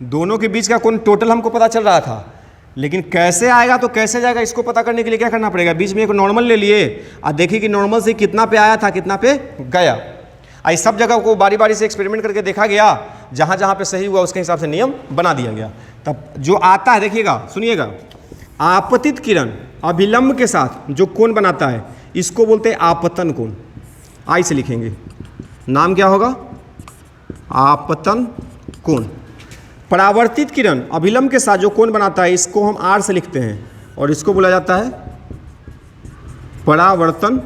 दोनों के बीच का कोण टोटल हमको पता चल रहा था, लेकिन कैसे आएगा तो कैसे जाएगा इसको पता करने के लिए क्या करना पड़ेगा, बीच में एक नॉर्मल ले लिए और देखिए कि नॉर्मल से कितना पे आया था, कितना पे गया। इस सब जगह को बारी बारी से एक्सपेरिमेंट करके देखा गया, जहाँ जहाँ पे सही हुआ उसके हिसाब से नियम बना दिया गया। तब जो आता है, देखिएगा सुनिएगा, आपतित किरण अभिलंब के साथ जो कोण बनाता है इसको बोलते हैं आपतन कोण। आई से लिखेंगे, नाम क्या होगा, आपतन कोण। परावर्तित किरण अभिलंब के साथ जो कोण बनाता है इसको हम आर से लिखते हैं, और इसको बोला जाता है परावर्तन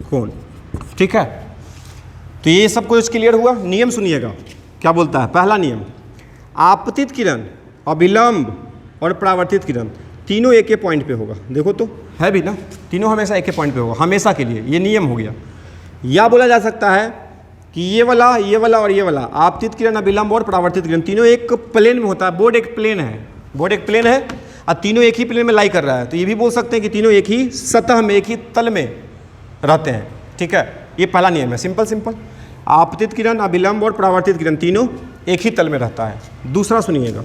कोण। ठीक है, तो ये सब कुछ क्लियर हुआ। नियम सुनिएगा क्या बोलता है। पहला नियम, आपतित किरण, अभिलंब और परावर्तित किरण तीनों एक ही पॉइंट पे होगा। देखो तो है भी ना, तीनों हमेशा एक ही पॉइंट पे होगा, हमेशा के लिए। ये नियम हो गया। या बोला जा सकता है कि ये वाला और ये वाला आपतित किरण, अभिलंब और परावर्तित किरण तीनों एक प्लेन में होता है। बोर्ड एक प्लेन है, बोर्ड एक प्लेन है और तीनों एक ही प्लेन में लाई कर रहा है, तो ये भी बोल सकते हैं कि तीनों एक ही सतह में, एक ही तल में रहते हैं। ठीक है, ये पहला नियम है, सिंपल। आपतित किरण, अभिलंब और परावर्तित किरण तीनों एक ही तल में रहता है। दूसरा सुनिएगा,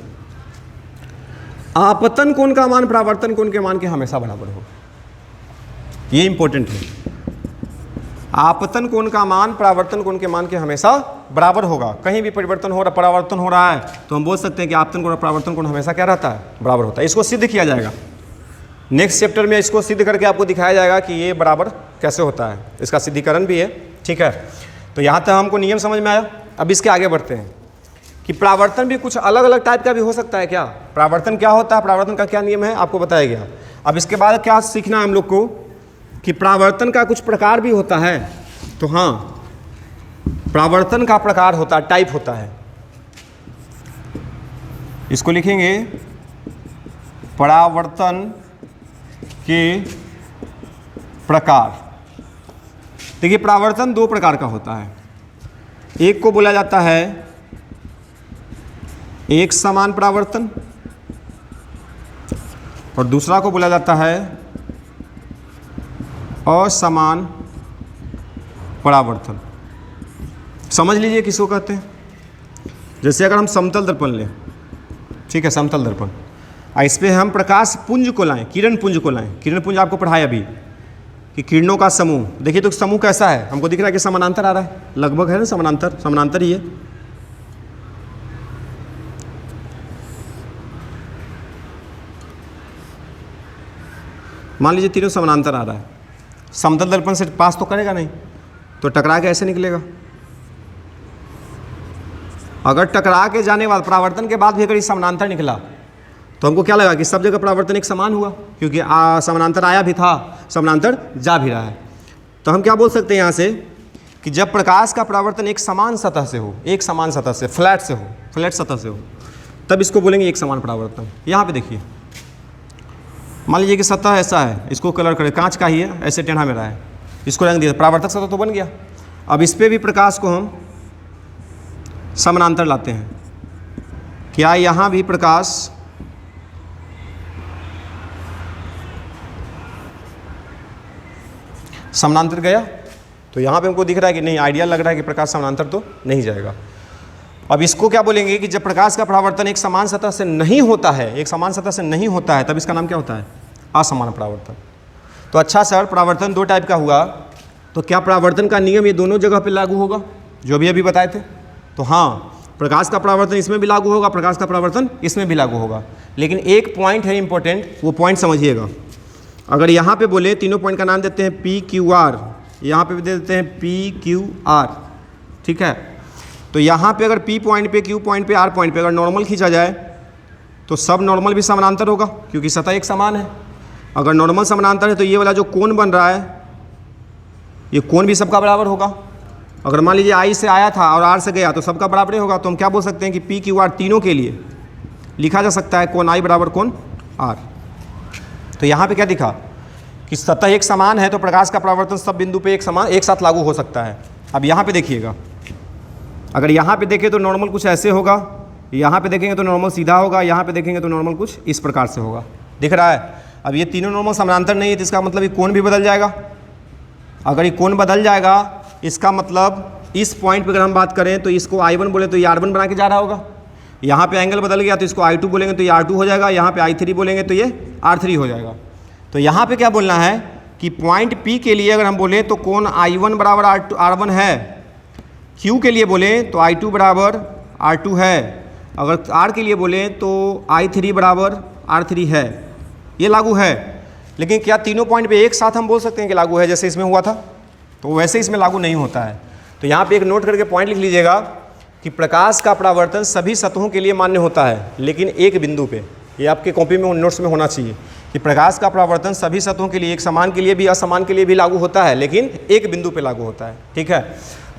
आपतन कोण का मान परावर्तन कोण के मान के हमेशा बराबर हो, ये इंपॉर्टेंट है। आपतन कोण का मान परावर्तन कोण के मान के हमेशा बराबर होगा। कहीं भी परिवर्तन हो रहा, परावर्तन हो रहा है तो हम बोल सकते हैं कि आपतन कोण और परावर्तन कोण हमेशा क्या रहता है, बराबर होता है। इसको सिद्ध किया जाएगा नेक्स्ट चैप्टर में, इसको सिद्ध करके आपको दिखाया जाएगा कि ये बराबर कैसे होता है, इसका सिद्धिकरण भी है। ठीक है, तो यहाँ तक हमको नियम समझ में आया। अब इसके आगे बढ़ते हैं कि परावर्तन भी कुछ अलग अलग टाइप का भी हो सकता है क्या, परावर्तन क्या होता है, परावर्तन का क्या नियम है, आपको बताया गया। अब इसके बाद क्या सीखना है हम लोग को कि परावर्तन का कुछ प्रकार भी होता है। तो हाँ, परावर्तन का प्रकार होता है, टाइप होता है। इसको लिखेंगे परावर्तन के प्रकार। देखिए, परावर्तन दो प्रकार का होता है। एक को बोला जाता है एक समान परावर्तन और दूसरा को बोला जाता है असमान परावर्तन। समझ लीजिए किसको कहते हैं। जैसे अगर हम समतल दर्पण लें, ठीक है, समतल दर्पण, इस पर हम प्रकाश पुंज को लाएं, किरण पुंज को लाएं। किरण पुंज आपको पढ़ाया अभी कि किरणों का समूह। देखिए तो समूह कैसा है, हमको दिख रहा है कि समानांतर आ रहा है, लगभग है ना, समानांतर ही है। मान लीजिए तीनों समानांतर आ रहा है, समतल दर्पण से पास तो करेगा नहीं, तो टकरा के ऐसे निकलेगा। अगर टकरा के जाने बाद परावर्तन के बाद भी अगर इस समानांतर निकला तो हमको क्या लगा कि सब जगह परावर्तन एक समान हुआ, क्योंकि समानांतर आया भी था, समानांतर जा भी रहा है। तो हम क्या बोल सकते हैं यहाँ से कि जब प्रकाश का परावर्तन एक समान सतह से हो, एक समान सतह से, फ्लैट से हो, फ्लैट सतह से हो, तब इसको बोलेंगे एक समान परावर्तन। यहाँ पे देखिए, मान लीजिए कि सतह ऐसा है, इसको कलर करें, कांच का ही है, ऐसे टेढ़ा मेढ़ा है, इसको रंग दिया, परावर्तक सतह तो बन गया। अब इस पर भी प्रकाश को हम समानांतर लाते हैं। क्या यहाँ भी प्रकाश समानांतर गया? तो यहाँ पे हमको दिख रहा है कि नहीं, आइडिया लग रहा है कि प्रकाश समानांतर तो नहीं जाएगा। अब इसको क्या बोलेंगे कि जब प्रकाश का परावर्तन एक समान सतह से नहीं होता है, एक समान सतह से नहीं होता है, तब इसका नाम क्या होता है, असमान परावर्तन। तो अच्छा सर, परावर्तन दो टाइप का हुआ, तो क्या परावर्तन का नियम ये दोनों जगह पे लागू होगा जो अभी बताए थे? तो हाँ, प्रकाश का परावर्तन इसमें भी लागू होगा, प्रकाश का परावर्तन इसमें भी लागू होगा। लेकिन एक पॉइंट है इंपॉर्टेंट, वो पॉइंट समझिएगा। अगर यहाँ पे बोले, तीनों पॉइंट का नाम देते हैं PQR, यहाँ पे भी दे देते हैं PQR, ठीक है। तो यहाँ पे अगर P पॉइंट पे, Q पॉइंट पे, R पॉइंट पे अगर नॉर्मल खींचा जाए तो सब नॉर्मल भी समानांतर होगा, क्योंकि सतह एक समान है। अगर नॉर्मल समानांतर है तो ये वाला जो कोण बन रहा है, ये कोण भी सबका बराबर होगा। अगर मान लीजिए I से आया था और R से गया तो सबका बराबर होगा। तो हम क्या बोल सकते हैं कि PQR तीनों के लिए लिखा जा सकता है कोण I बराबर कोण R। तो यहाँ पे क्या दिखा कि सतह एक समान है, तो प्रकाश का परावर्तन सब बिंदु पे एक साथ लागू हो सकता है। अब यहाँ पे देखिएगा, अगर यहाँ पे देखें तो नॉर्मल कुछ ऐसे होगा, यहाँ पे देखेंगे तो नॉर्मल सीधा होगा, यहाँ पे देखेंगे तो नॉर्मल कुछ इस प्रकार से होगा, दिख रहा है। अब ये तीनों नॉर्मल समानांतर नहीं है, तो इसका मतलब ये कोण भी बदल जाएगा। अगर ये कोण बदल जाएगा, इसका मतलब इस पॉइंट पर अगर हम बात करें तो इसको I1 बोले तो ये R1 बना के जा रहा होगा। यहाँ पे एंगल बदल गया तो इसको I2 बोलेंगे तो ये R2 हो जाएगा, यहाँ पे I3 बोलेंगे तो ये R3 हो जाएगा। तो यहाँ पे क्या बोलना है कि पॉइंट P के लिए अगर हम बोले तो कोण I1 बराबर R1 है, Q के लिए बोले तो I2 बराबर R2 है, अगर R के लिए बोले तो I3 बराबर R3 है। ये लागू है। लेकिन क्या तीनों पॉइंट पे एक साथ हम बोल सकते हैं कि लागू है जैसे इसमें हुआ था? तो वैसे इसमें लागू नहीं होता है। तो यहाँ पे एक नोट करके पॉइंट लिख लीजिएगा कि प्रकाश का परावर्तन सभी सतहों के लिए मान्य होता है, लेकिन एक बिंदु पे, ये आपके कॉपी में नोट्स में होना चाहिए कि प्रकाश का परावर्तन सभी सतहों के लिए, एक समान के लिए भी असमान के लिए भी लागू होता है, लेकिन एक बिंदु पे लागू होता है। ठीक है,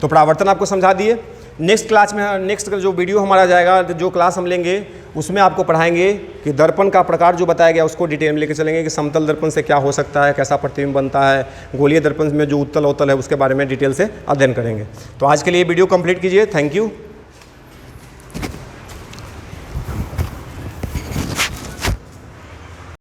तो परावर्तन आपको समझा दिए। नेक्स्ट क्लास में, नेक्स्ट जो वीडियो हमारा जाएगा, जो क्लास हम लेंगे उसमें आपको पढ़ाएंगे कि दर्पण का प्रकार जो बताया गया उसको डिटेल में लेकर चलेंगे कि समतल दर्पण से क्या हो सकता है, कैसा प्रतिबिंब बनता है, गोलीय दर्पण में जो उत्तल अवतल है उसके बारे में डिटेल से अध्ययन करेंगे। तो आज के लिए वीडियो कंप्लीट कीजिए। Thank you.